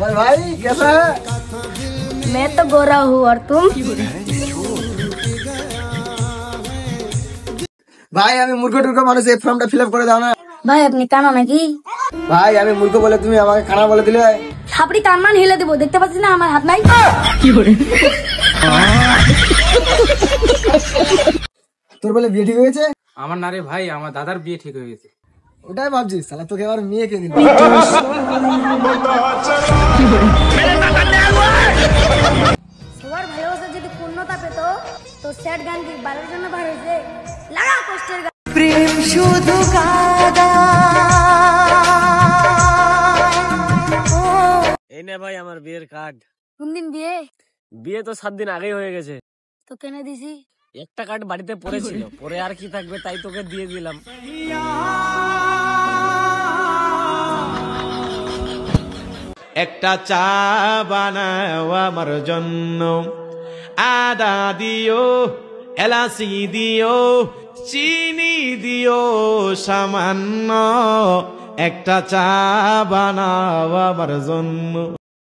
और भाई कैसा है? मैं तो गोरा हूँ और तुम? ভাই আমি মূর্খ টুর্খ মানুষ, এই ফর্মটা ফিল আপ করে দাও না। ভাই আপনি কানা নাকি? ভাই আমি মূর্খ বলে তুমি আমাকে খানা বলে দিলে। ছাপড়ি কানমান হেলে দেবো, দেখতে পাচ্ছিস না আমার হাত নাই? তোর বলে বিয়ে ঠিক হয়েছে? আমার না রে ভাই, আমার দাদার বিয়ে ঠিক হয়ে গেছে। ওটাই ভাবছিস শালা, তোকে আবার মেয়েকে দিল। সবার ভালোবাসা যদি পূর্ণতা পেত তো স্যাড গান কি বালের জন্য বার হয়েছে? লাগা কষ্টের গান। প্রেম শুধু কাদা। এই নে ভাই আমার বিয়ের কার্ড। কোন দিন বিয়ে? বিয়ে তো 7 দিন আগেই হয়ে গেছে। তো কেনে দিছি? একটা কার্ড বাড়িতে পড়েছিল, পরে আর কি থাকবে তাই তোকে দিয়ে দিলাম। একটা চা বানাও আমার জন্য, আদা দিও, এলাচি দিও, চিনি দিও সামান্য, একটা চা বানাও আমার জন্য।